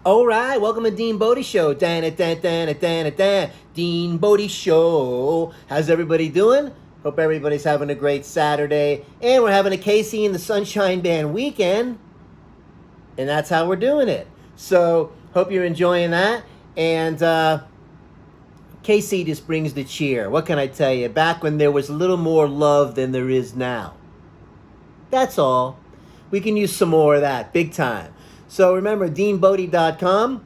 All right, welcome to Dean Bodie Show. Dean Bodie Show. How's everybody doing? Hope everybody's having a great Saturday. And we're having a Casey and the Sunshine Band weekend. And that's how we're doing it. So, hope you're enjoying that. And Casey just brings the cheer. What can I tell you? Back when there was a little more love than there is now. That's all. We can use some more of that, big time. So remember, deanbodie.com,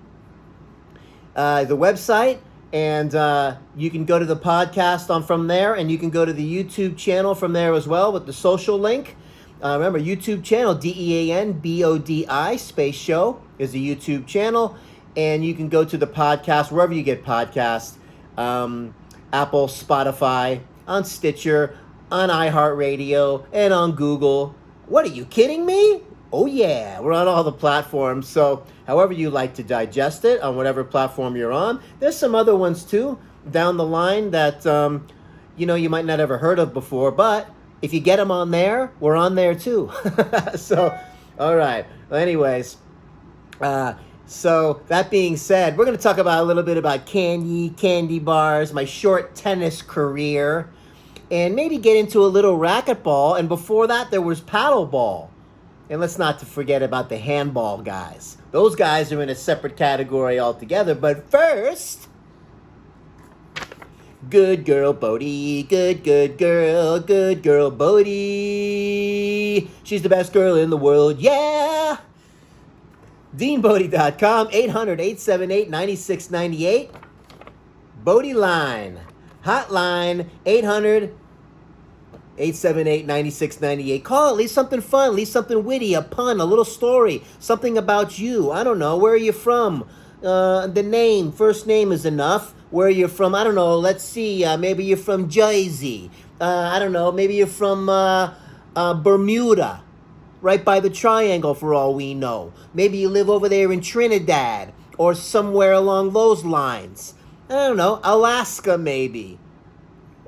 the website, and you can go to the podcast from there, and you can go to the YouTube channel from there as well with the social link. Remember, YouTube channel, DEANBODI, space show, is the YouTube channel, and you can go to the podcast, wherever you get podcasts, Apple, Spotify, on Stitcher, on iHeartRadio, and on Google. What, are you kidding me? Oh yeah, we're on all the platforms, so however you like to digest it, on whatever platform you're on. There's some other ones too, down the line that, you might not ever heard of before, but if you get them on there, we're on there too. So, all right. Well, anyways, so that being said, we're going to talk about a little bit about candy bars, my short tennis career, and maybe get into a little racquetball, and before that, there was paddleball. And let's not forget about the handball guys. Those guys are in a separate category altogether. But first, good girl Bodie, good girl Bodie. She's the best girl in the world, yeah! DeanBodie.com, 800-878-9698. Bodie line, hotline, 800-878-9698. Call, leave something fun, leave something witty, a pun, a little story, something about you. I don't know, where are you from? The name, first name is enough. Where are you from? I don't know, let's see, maybe you're from Jersey. I don't know, maybe you're from Bermuda, right by the triangle for all we know. Maybe you live over there in Trinidad or somewhere along those lines. I don't know, Alaska maybe.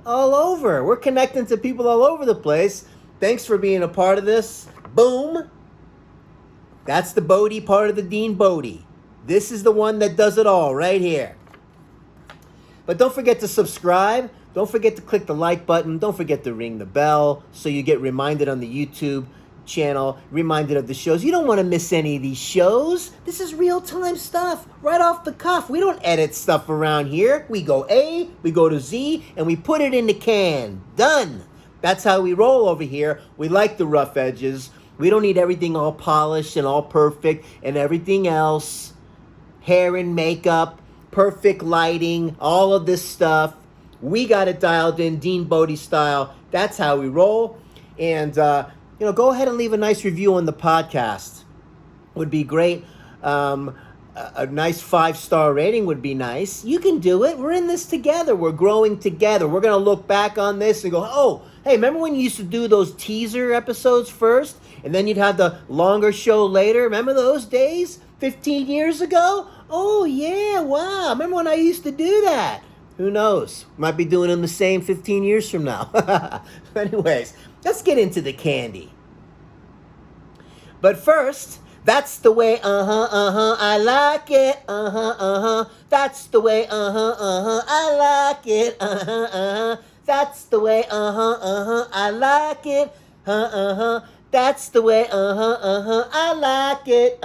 All over. We're connecting to people all over the place. Thanks for being a part of this. Boom. That's the Bodie part of the Dean Bodie. This is the one that does it all right here. But don't forget to subscribe. Don't forget to click the like button. Don't forget to ring the bell so you get reminded on the YouTube channel, reminded of the shows. You don't want to miss any of these shows. This is real-time stuff, right off the cuff. We don't edit stuff around here. We go A, we go to Z, and we put it in the can. Done. That's how we roll over here. We like the rough edges. We don't need everything all polished and all perfect and everything else. Hair and makeup, perfect lighting, all of this stuff. We got it dialed in, Dean Bodie style. That's how we roll. And, go ahead and leave a nice review on the podcast. Would be great. A nice 5-star rating would be nice. You can do it. We're in this together. We're growing together. We're going to look back on this and go, oh, hey, remember when you used to do those teaser episodes first? And then you'd have the longer show later? Remember those days? 15 years ago? Oh, yeah, wow. Remember when I used to do that? Who knows? Might be doing them the same 15 years from now. Anyways, let's get into the candy. But first, that's the way, I like it, that's the way, I like it, that's the way, I like it, that's the way, I like it,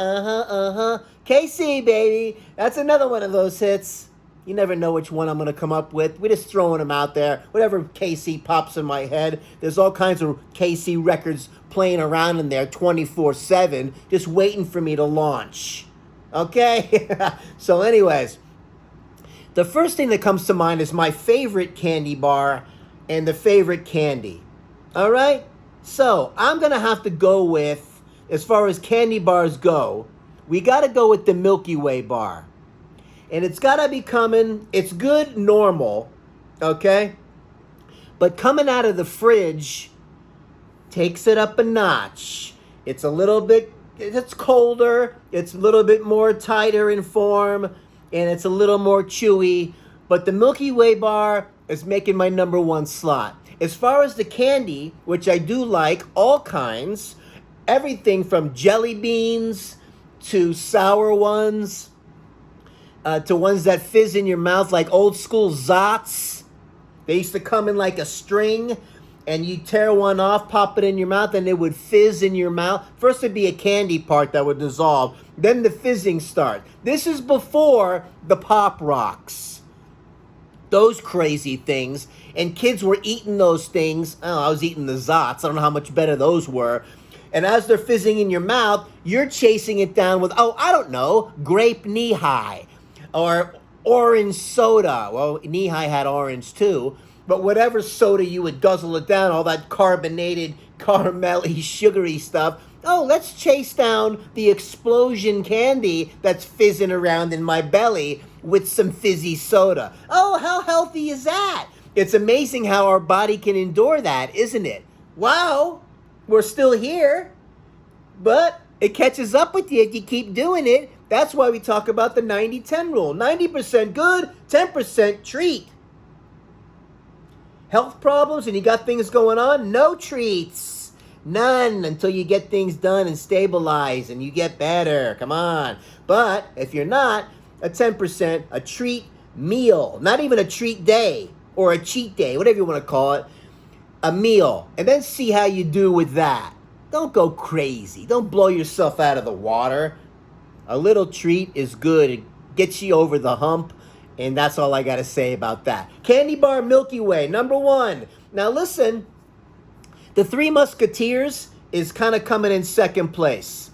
KC, baby, that's another one of those hits. You never know which one I'm going to come up with. We're just throwing them out there. Whatever KC pops in my head. There's all kinds of KC records playing around in there 24/7, just waiting for me to launch. Okay? So anyways, the first thing that comes to mind is my favorite candy bar and the favorite candy. All right? So I'm going to have to go with, as far as candy bars go, we got to go with the Milky Way bar. And it's got to be coming, it's good normal, okay? But coming out of the fridge takes it up a notch. It's a little bit, it's colder, it's a little bit more tighter in form, and it's a little more chewy. But the Milky Way bar is making my number one slot. As far as the candy, which I do like, all kinds, everything from jelly beans to sour ones, to ones that fizz in your mouth, like old school Zots. They used to come in like a string, and you tear one off, pop it in your mouth, and it would fizz in your mouth. First, it'd be a candy part that would dissolve. Then the fizzing start. This is before the Pop Rocks. Those crazy things. And kids were eating those things. Oh, I was eating the Zots. I don't know how much better those were. And as they're fizzing in your mouth, you're chasing it down with, oh, I don't know, grape knee-high. Or orange soda. Well, knee-high had orange too. But whatever soda you would guzzle it down, all that carbonated, caramelly, sugary stuff. Oh, let's chase down the explosion candy that's fizzing around in my belly with some fizzy soda. Oh, how healthy is that? It's amazing how our body can endure that, isn't it? Wow, we're still here, but it catches up with you if you keep doing it. That's why we talk about the 90-10 rule. 90% good, 10% treat. Health problems and you got things going on, no treats. None until you get things done and stabilize and you get better. Come on. But if you're not, a 10%, a treat meal. Not even a treat day or a cheat day, whatever you want to call it. A meal. And then see how you do with that. Don't go crazy. Don't blow yourself out of the water. A little treat is good. It gets you over the hump. And that's all I got to say about that. Candy bar Milky Way, number 1. Now listen, the Three Musketeers is kind of coming in second place.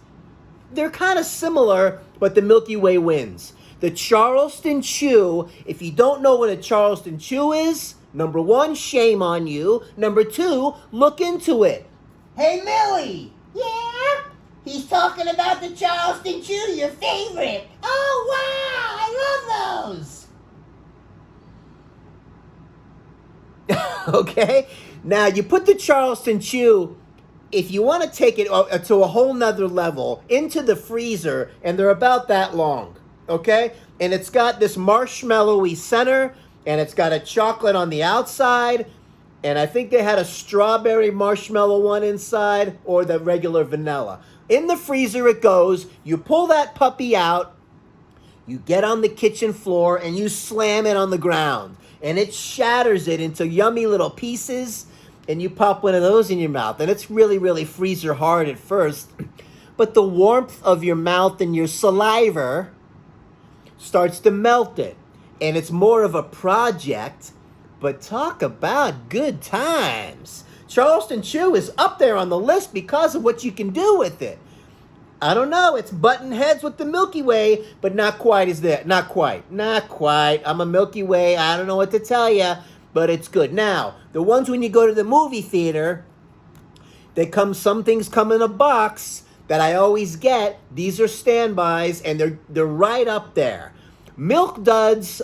They're kind of similar, but the Milky Way wins. The Charleston Chew, if you don't know what a Charleston Chew is, number 1, shame on you. Number 2, look into it. Hey, Millie. Yeah? He's talking about the Charleston Chew, your favorite. Oh, wow, I love those. Okay? Now, you put the Charleston Chew, if you want to take it to a whole nother level, into the freezer, and they're about that long, okay? And it's got this marshmallowy center, and it's got a chocolate on the outside, and I think they had a strawberry marshmallow one inside, or the regular vanilla. In the freezer it goes, you pull that puppy out, you get on the kitchen floor, and you slam it on the ground. And it shatters it into yummy little pieces, and you pop one of those in your mouth. And it's really, really freezer hard at first. But the warmth of your mouth and your saliva starts to melt it. And it's more of a project, but talk about good times. Charleston Chew is up there on the list because of what you can do with it. I don't know, it's button heads with the Milky Way, but not quite as that. Not quite. I'm a Milky Way. I don't know what to tell you, but it's good. Now, the ones when you go to the movie theater, some things come in a box that I always get. These are standbys, and they're right up there. Milk Duds,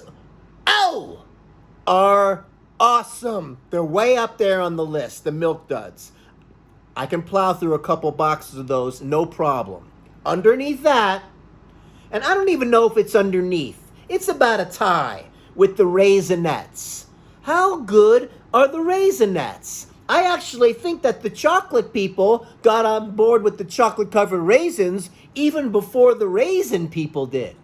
are awesome. They're way up there on the list, the Milk Duds. I can plow through a couple boxes of those, no problem. Underneath that, and I don't even know if it's underneath, it's about a tie with the Raisinets. How good are the Raisinets? I actually think that the chocolate people got on board with the chocolate-covered raisins even before the raisin people did.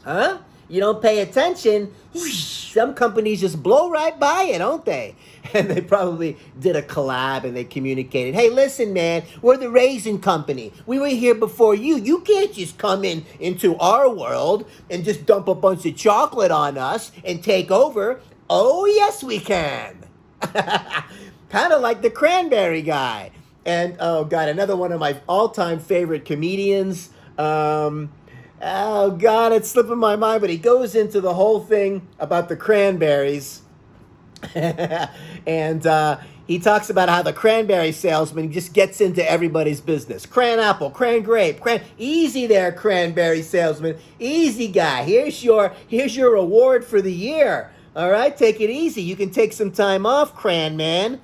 Huh? You don't pay attention, some companies just blow right by it, don't they? And they probably did a collab and they communicated, hey, listen, man, we're the Raisin Company. We were here before you. You can't just come into our world and just dump a bunch of chocolate on us and take over. Oh, yes, we can. Kind of like the cranberry guy. And, oh, God, another one of my all-time favorite comedians. Oh, God, it's slipping my mind, but he goes into the whole thing about the cranberries. And he talks about how the cranberry salesman just gets into everybody's business. Cran apple, cran grape, easy there, cranberry salesman. Easy guy. Here's your reward for the year. All right, take it easy. You can take some time off, cran man.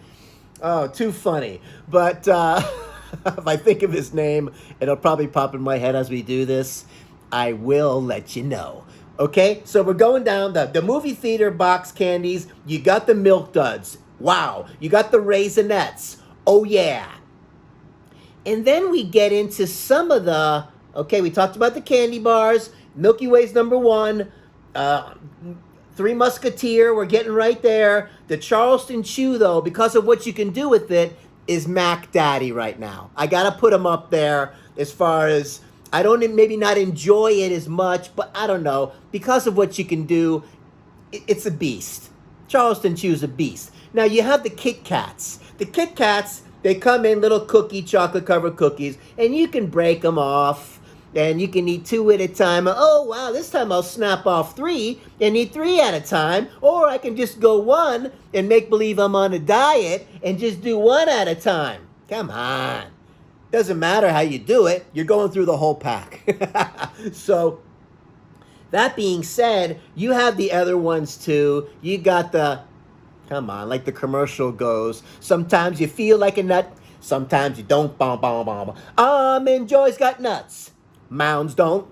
Oh, too funny. But if I think of his name, it'll probably pop in my head as we do this. I will let you know. Okay, so we're going down the movie theater box candies. You got the Milk Duds. Wow. You got the Raisinets. Oh, yeah. And then we get into some of the, okay, we talked about the candy bars. Milky Way's number one. Uh, Three Musketeer, we're getting right there. The Charleston Chew, though, because of what you can do with it, is Mac Daddy right now. I got to put him up there as far as, I don't maybe not enjoy it as much, but I don't know. Because of what you can do, it's a beast. Charleston Chew's a beast. Now, you have the Kit Kats. The Kit Kats, they come in little cookie, chocolate-covered cookies, and you can break them off. And you can eat 2 at a time. Oh, wow, this time I'll snap off 3 and eat 3 at a time. Or I can just go 1 and make believe I'm on a diet and just do 1 at a time. Come on. Doesn't matter how you do it. You're going through the whole pack. So, that being said, you have the other ones too. You got the, come on, like the commercial goes. Sometimes you feel like a nut. Sometimes you don't. Almond Joy's got nuts. Mounds don't.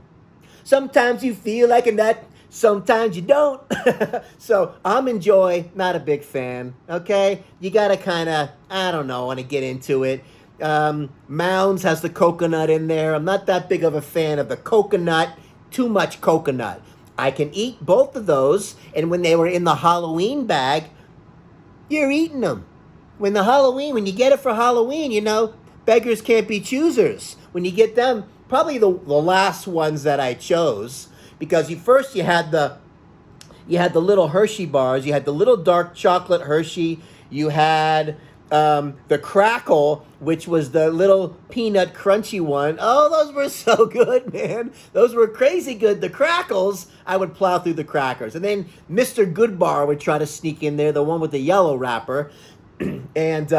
Sometimes you feel like a nut. Sometimes you don't. So Almond Joy, not a big fan. Okay, you gotta kind of, I don't know, want to get into it. Mounds has the coconut in there. I'm not that big of a fan of the coconut. Too much coconut. I can eat both of those, and when they were in the Halloween bag, you're eating them. When you get it for Halloween, you know, beggars can't be choosers. When you get them, probably the last ones that I chose, because you had the little Hershey bars, you had the little dark chocolate Hershey, you had the Crackle, which was the little peanut crunchy one. Oh, those were so good, man. Those were crazy good. The Crackles, I would plow through the crackers. And then Mr. Goodbar would try to sneak in there, the one with the yellow wrapper. And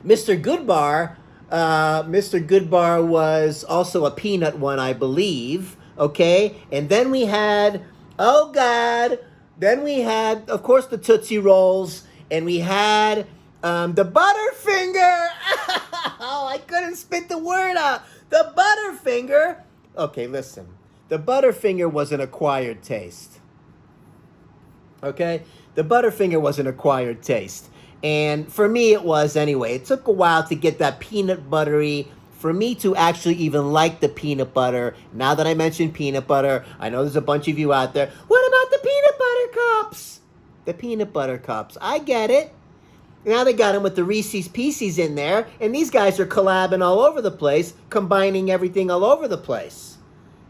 Mr. Goodbar was also a peanut one, I believe. Okay, and then we had, of course, the Tootsie Rolls, and we had the Butterfinger. Oh, I couldn't spit the word out. The Butterfinger. Okay, listen. The Butterfinger was an acquired taste. Okay, the Butterfinger was an acquired taste. And for me, it was anyway. It took a while to get that peanut buttery, for me to actually even like the peanut butter. Now that I mentioned peanut butter, I know there's a bunch of you out there. What about the peanut butter cups? The peanut butter cups. I get it. Now they got them with the Reese's Pieces in there, and these guys are collabing all over the place, combining everything all over the place.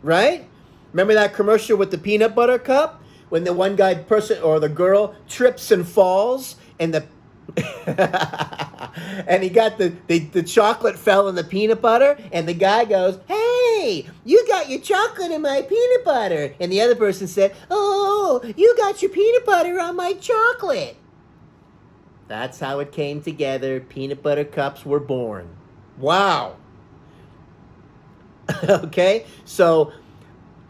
Right? Remember that commercial with the peanut butter cup? When the one guy person or the girl trips and falls, and the and he got the chocolate fell in the peanut butter, and the guy goes, "Hey, you got your chocolate in my peanut butter." And the other person said, "Oh, you got your peanut butter on my chocolate." That's how it came together. Peanut butter cups were born. Wow. Okay, so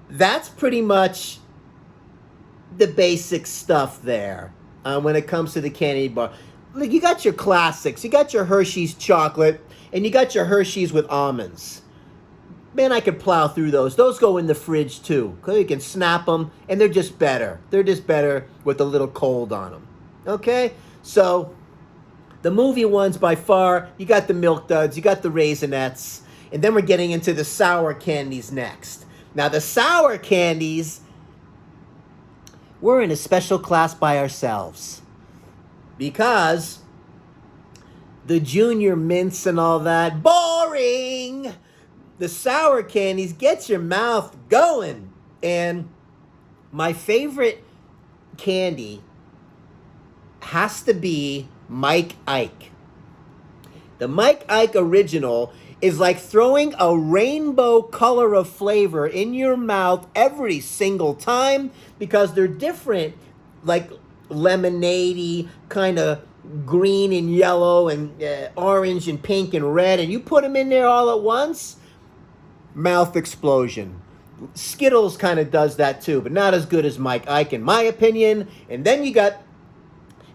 that's pretty much the basic stuff there when it comes to the candy bar. Look, you got your classics. You got your Hershey's chocolate, and you got your Hershey's with almonds. Man, I could plow through those. Those go in the fridge, too. You can snap them, and they're just better. They're just better with a little cold on them. Okay? So, the movie ones, by far, you got the Milk Duds, you got the Raisinets, and then we're getting into the sour candies next. Now, the sour candies, we're in a special class by ourselves. Because the junior mints and all that, boring! The sour candies gets your mouth going. And my favorite candy has to be Mike Ike. The Mike Ike original is like throwing a rainbow color of flavor in your mouth every single time, because they're different, like lemonade-y, kind of green and yellow and orange and pink and red, and you put them in there all at once, mouth explosion. Skittles kind of does that too, but not as good as Mike Ike in my opinion. And then you got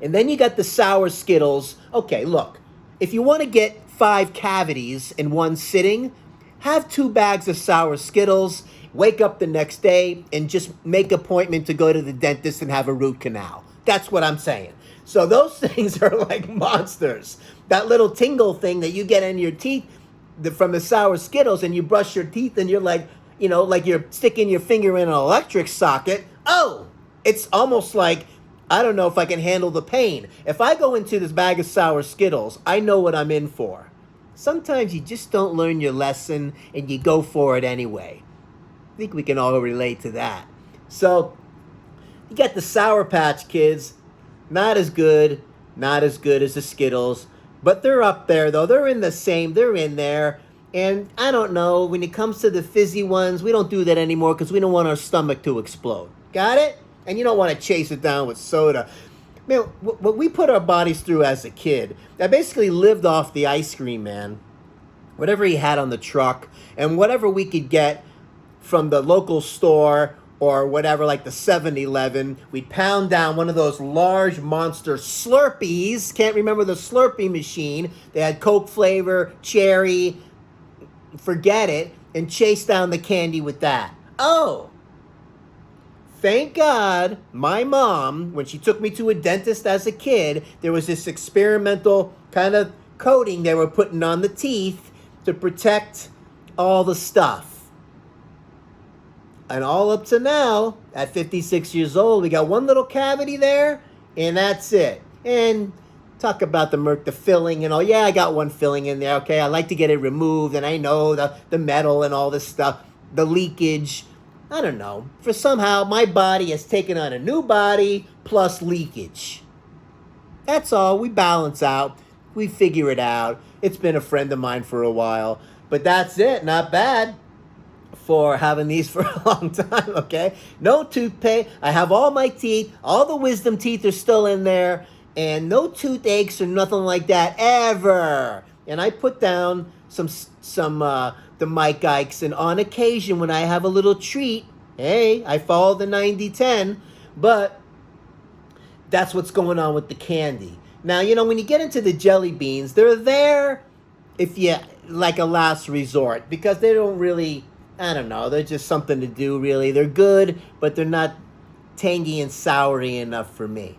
the sour Skittles. Okay, look, if you want to get 5 cavities in one sitting, have 2 bags of sour Skittles, wake up the next day, and just make an appointment to go to the dentist and have a root canal. That's what I'm saying. So those things are like monsters. That little tingle thing that you get in your teeth from the sour Skittles, and you brush your teeth and you're like, like you're sticking your finger in an electric socket. Oh, it's almost like, I don't know if I can handle the pain. If I go into this bag of sour Skittles, I know what I'm in for. Sometimes you just don't learn your lesson and you go for it anyway. I think we can all relate to that. So, you got the Sour Patch Kids. Not as good as the Skittles. But they're up there, though. They're in there. And I don't know, when it comes to the fizzy ones, we don't do that anymore because we don't want our stomach to explode. Got it? And you don't want to chase it down with soda. Man, what we put our bodies through as a kid, I basically lived off the ice cream, man. Whatever he had on the truck, and whatever we could get from the local store or whatever, like the 7-Eleven, we'd pound down one of those large monster Slurpees. Can't remember the Slurpee machine. They had Coke flavor, cherry, forget it, and chase down the candy with that. Oh! Thank God, my mom, when she took me to a dentist as a kid, there was this experimental kind of coating they were putting on the teeth to protect all the stuff. And all up to now, at 56 years old, we got one little cavity there, and that's it. And talk about the filling and all. Yeah, I got one filling in there, okay? I like to get it removed, and I know the metal and all this stuff, the leakage. I don't know. For somehow, my body has taken on a new body plus leakage. That's all. We balance out. We figure it out. It's been a friend of mine for a while. But that's it. Not bad for having these for a long time, okay? No toothpaste. I have all my teeth. All the wisdom teeth are still in there. And no toothaches or nothing like that ever. And I put down the Mike Ikes, and on occasion when I have a little treat, hey, I follow the 90-10, but that's what's going on with the candy. Now, when you get into the jelly beans, they're there if you, like a last resort, because they don't really, I don't know, they're just something to do, really. They're good, but they're not tangy and soury enough for me.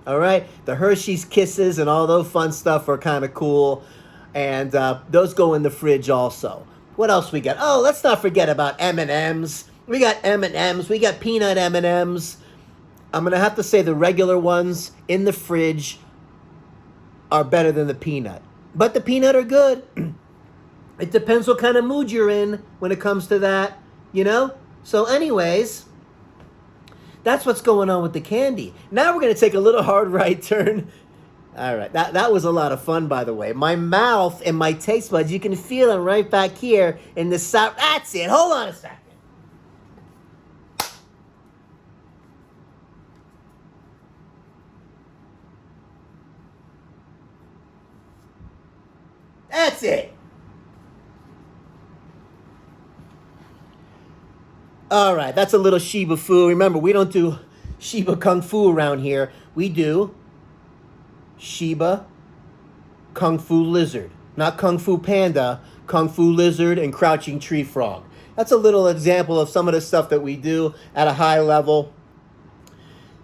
All right? The Hershey's Kisses and all those fun stuff are kind of cool, and those go in the fridge also. What else we got? Oh, let's not forget about M&Ms. We got M&Ms. We got peanut M&Ms. I'm going to have to say the regular ones in the fridge are better than the peanut. But the peanut are good. It depends what kind of mood you're in when it comes to that, So anyways, that's what's going on with the candy. Now we're going to take a little hard right turn. All right, that was a lot of fun, by the way. My mouth and my taste buds, you can feel them right back here in the sour. That's it. Hold on a second. That's it. All right, that's a little Shiba Fu. Remember, we don't do Shiba Kung Fu around here. We do Shiba Kung Fu Lizard. Not Kung Fu Panda, Kung Fu Lizard and Crouching Tree Frog. That's a little example of some of the stuff that we do at a high level.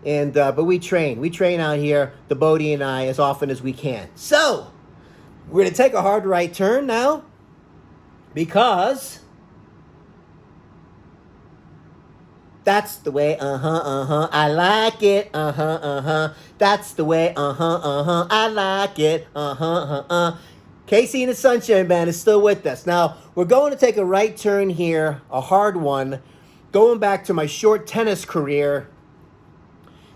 And but we train. We train out here, the Bodie and I, as often as we can. So, we're going to take a hard right turn now because that's the way, I like it, that's the way, I like it, Casey and the Sunshine Band is still with us. Now, we're going to take a right turn here, a hard one, going back to my short tennis career,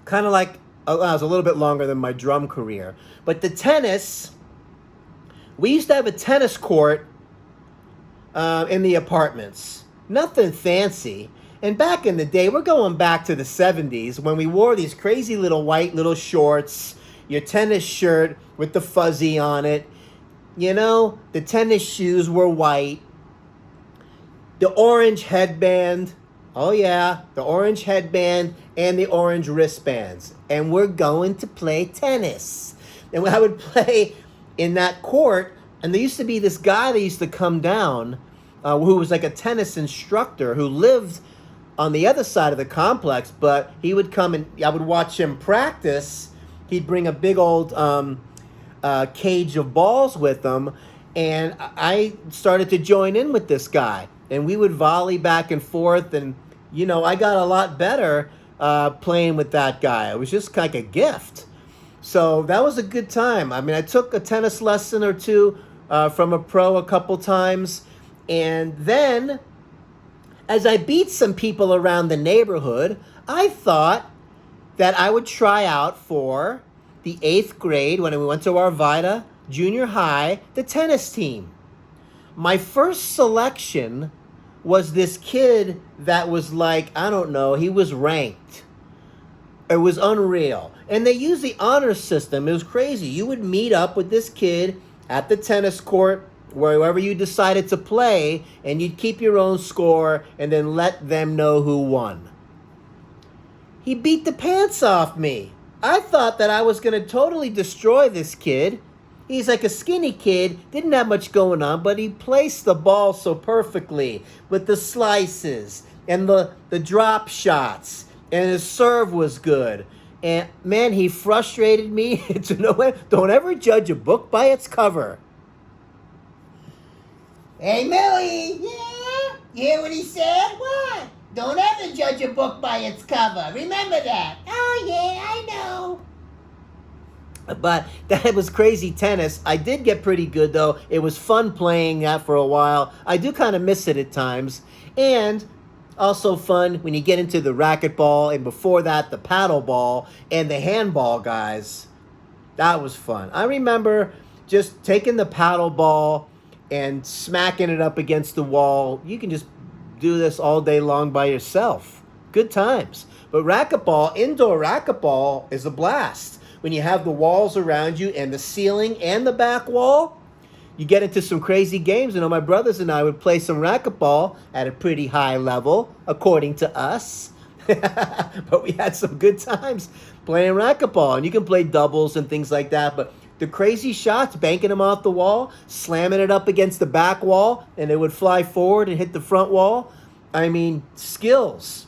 kind of like, I was a little bit longer than my drum career. But the tennis, we used to have a tennis court in the apartments. Nothing fancy. And back in the day, we're going back to the 70s when we wore these crazy little white little shorts, your tennis shirt with the fuzzy on it. The tennis shoes were white. The orange headband. Oh, yeah, the orange headband and the orange wristbands. And we're going to play tennis. And I would play in that court, and there used to be this guy that used to come down who was like a tennis instructor who lived on the other side of the complex, but he would come and I would watch him practice. He'd bring a big old cage of balls with him, and I started to join in with this guy. and we would volley back and forth. And, I got a lot better playing with that guy. It was just like a gift. So that was a good time. I mean, I took a tennis lesson or two from a pro a couple times. And then, as I beat some people around the neighborhood, I thought that I would try out for the 8th grade when we went to Arvida Junior High, the tennis team. My first selection was this kid that was like, I don't know, he was ranked. It was unreal. And they used the honor system. It was crazy. You would meet up with this kid at the tennis court, wherever you decided to play, and you'd keep your own score and then let them know who won. He beat the pants off me. I thought that I was going to totally destroy this kid. He's like a skinny kid, didn't have much going on, but he placed the ball so perfectly with the slices and the drop shots, and his serve was good. And man, he frustrated me. Don't ever judge a book by its cover. Hey, Millie! Yeah? You hear what he said? What? Don't ever judge a book by its cover. Remember that. Oh, yeah, I know. But that was crazy tennis. I did get pretty good, though. It was fun playing that for a while. I do kind of miss it at times. And also fun when you get into the racquetball, and before that, the paddleball and the handball guys. That was fun. I remember just taking the paddleball and smacking it up against the wall. You can just do this all day long by yourself. Good times. But racquetball, indoor racquetball, is a blast. When you have the walls around you and the ceiling and the back wall, you get into some crazy games. My brothers and I would play some racquetball at a pretty high level, according to us. But we had some good times playing racquetball. And you can play doubles and things like that. But the crazy shots, banking them off the wall, slamming it up against the back wall, and it would fly forward and hit the front wall. I mean, skills.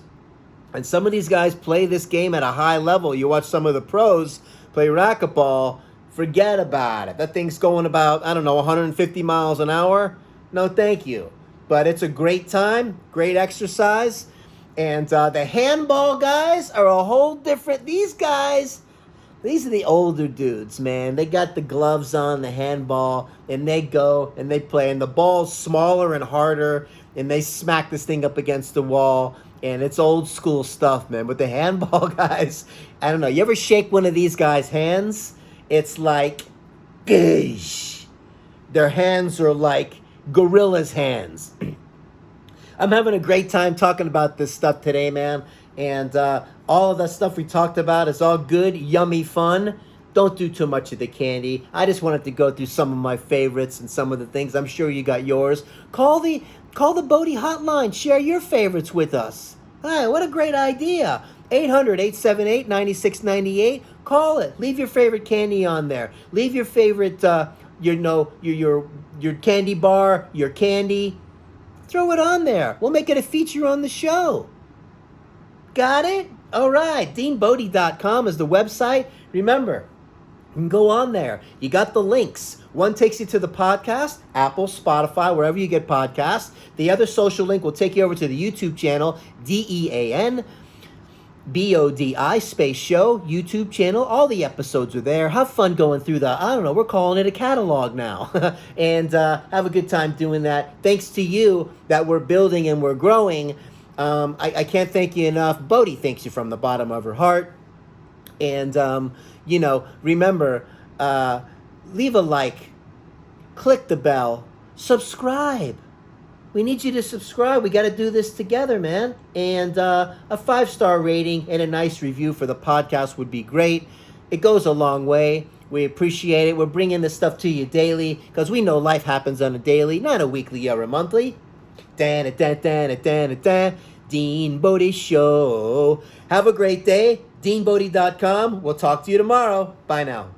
And some of these guys play this game at a high level. You watch some of the pros play racquetball, forget about it. That thing's going about, 150 miles an hour. No, thank you. But it's a great time, great exercise. And the handball guys are a whole different, these are the older dudes, man. They got the gloves on, the handball, and they go and they play. And the ball's smaller and harder, and they smack this thing up against the wall. And it's old school stuff, man. But the handball guys, I don't know. You ever shake one of these guys' hands? It's like, gosh. Their hands are like gorilla's hands. I'm having a great time talking about this stuff today, man. And all of that stuff we talked about is all good, yummy fun. Don't do too much of the candy. I just wanted to go through some of my favorites and some of the things. I'm sure you got yours. Call the Bodhi hotline. Share your favorites with us. Hey, what a great idea. 800-878-9698. Call it. Leave your favorite candy on there. Leave your favorite, your candy bar, your candy. Throw it on there. We'll make it a feature on the show. Got it? All right. DeanBodie.com is the website. Remember, you can go on there. You got the links. One takes you to the podcast, Apple, Spotify, wherever you get podcasts. The other social link will take you over to the YouTube channel, DeanBodi space show, YouTube channel. All the episodes are there. Have fun going through we're calling it a catalog now. And have a good time doing that. Thanks to you that we're building and we're growing. I can't thank you enough. Bodhi thanks you from the bottom of her heart. And, remember, leave a like, click the bell, subscribe. We need you to subscribe. We got to do this together, man. And a 5-star rating and a nice review for the podcast would be great. It goes a long way. We appreciate it. We're bringing this stuff to you daily because we know life happens on a daily, not a weekly or a monthly. Dean Bodie Show. Have a great day. DeanBodie.com. We'll talk to you tomorrow. Bye now.